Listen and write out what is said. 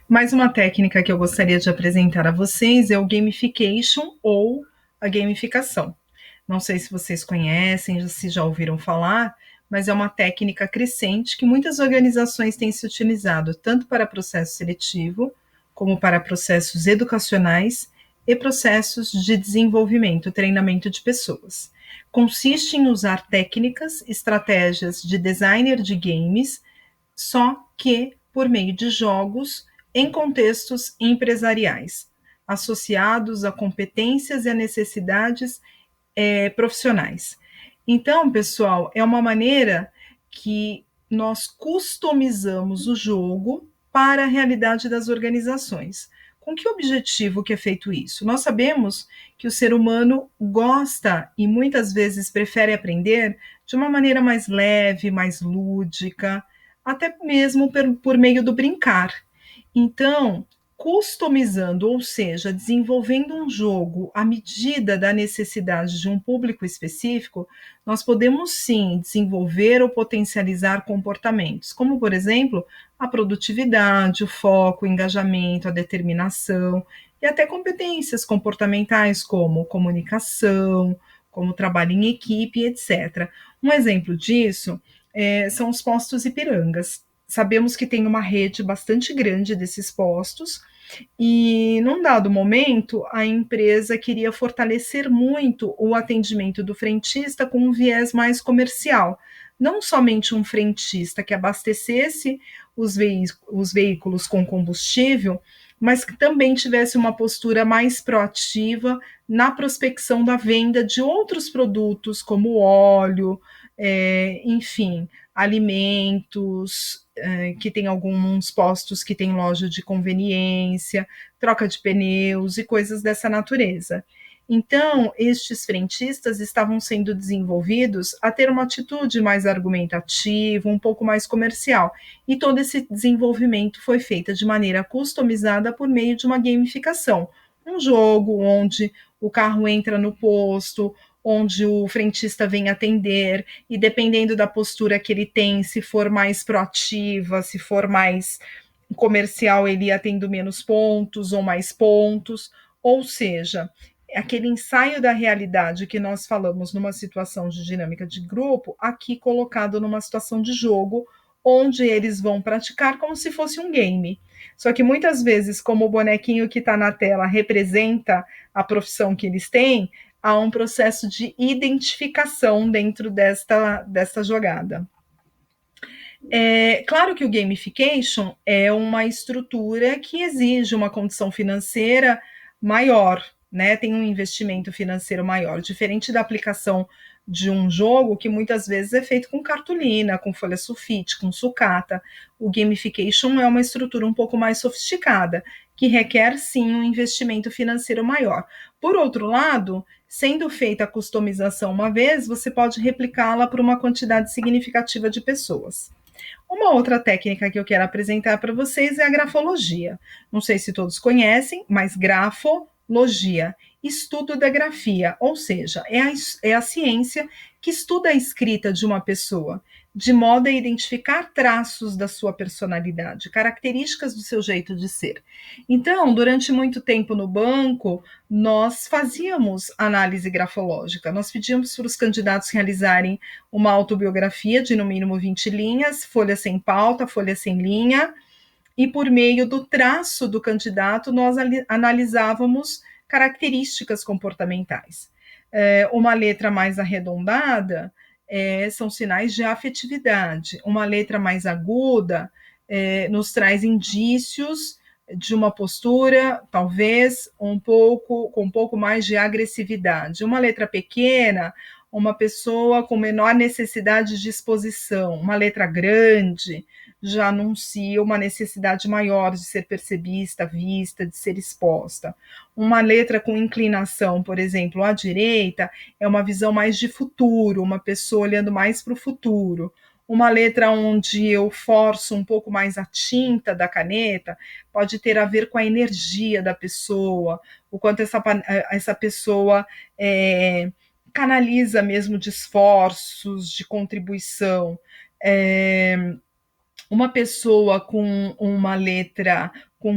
Mais uma técnica que eu gostaria de apresentar a vocês é o gamification ou a gamificação. Não sei se vocês conhecem, se já ouviram falar, mas é uma técnica crescente que muitas organizações têm se utilizado tanto para processo seletivo, como para processos educacionais e processos de desenvolvimento, treinamento de pessoas. Consiste em usar técnicas, estratégias de designer de games, só que por meio de jogos em contextos empresariais, associados a competências e a necessidades profissionais. Então, pessoal, é uma maneira que nós customizamos o jogo para a realidade das organizações. Com que objetivo que é feito isso? Nós sabemos que o ser humano gosta e muitas vezes prefere aprender de uma maneira mais leve, mais lúdica, até mesmo por meio do brincar. Então, customizando, ou seja, desenvolvendo um jogo à medida da necessidade de um público específico, nós podemos sim desenvolver ou potencializar comportamentos, como, por exemplo, a produtividade, o foco, o engajamento, a determinação e até competências comportamentais como comunicação, como trabalho em equipe, etc. Um exemplo disso são os postos Ipirangas. Sabemos que tem uma rede bastante grande desses postos, e num dado momento a empresa queria fortalecer muito o atendimento do frentista com um viés mais comercial. Não somente um frentista que abastecesse os veículos com combustível, mas que também tivesse uma postura mais proativa na prospecção da venda de outros produtos, como óleo, enfim, alimentos, que tem alguns postos que tem loja de conveniência, troca de pneus e coisas dessa natureza. Então, estes frentistas estavam sendo desenvolvidos a ter uma atitude mais argumentativa, um pouco mais comercial. E todo esse desenvolvimento foi feito de maneira customizada por meio de uma gamificação. Um jogo onde o carro entra no posto, onde o frentista vem atender, e dependendo da postura que ele tem, se for mais proativa, se for mais comercial, ele ia tendo menos pontos ou mais pontos, ou seja, aquele ensaio da realidade que nós falamos numa situação de dinâmica de grupo, aqui colocado numa situação de jogo, onde eles vão praticar como se fosse um game. Só que muitas vezes, como o bonequinho que está na tela representa a profissão que eles têm, há um processo de identificação dentro desta jogada. Claro que o gamification é uma estrutura que exige uma condição financeira maior, né? Tem um investimento financeiro maior, diferente da aplicação de um jogo que muitas vezes é feito com cartolina, com folha sulfite, com sucata. O gamification é uma estrutura um pouco mais sofisticada, que requer sim um investimento financeiro maior. Por outro lado, sendo feita a customização uma vez, você pode replicá-la para uma quantidade significativa de pessoas. Uma outra técnica que eu quero apresentar para vocês é a grafologia. Não sei se todos conhecem, mas grafologia, estudo da grafia, ou seja, é a ciência que estuda a escrita de uma pessoa, de modo a identificar traços da sua personalidade, características do seu jeito de ser. Então, durante muito tempo no banco, nós fazíamos análise grafológica, nós pedíamos para os candidatos realizarem uma autobiografia de no mínimo 20 linhas, folha sem pauta, folha sem linha, e por meio do traço do candidato nós analisávamos características comportamentais. Uma letra mais arredondada são sinais de afetividade, uma letra mais aguda nos traz indícios de uma postura, talvez, com um pouco mais de agressividade. Uma letra pequena, uma pessoa com menor necessidade de exposição. Uma letra grande já anuncia uma necessidade maior de ser percebida, vista, de ser exposta. Uma letra com inclinação, por exemplo, à direita, é uma visão mais de futuro, uma pessoa olhando mais para o futuro. Uma letra onde eu forço um pouco mais a tinta da caneta pode ter a ver com a energia da pessoa, o quanto essa pessoa canaliza mesmo de esforços, de contribuição. Uma pessoa com uma letra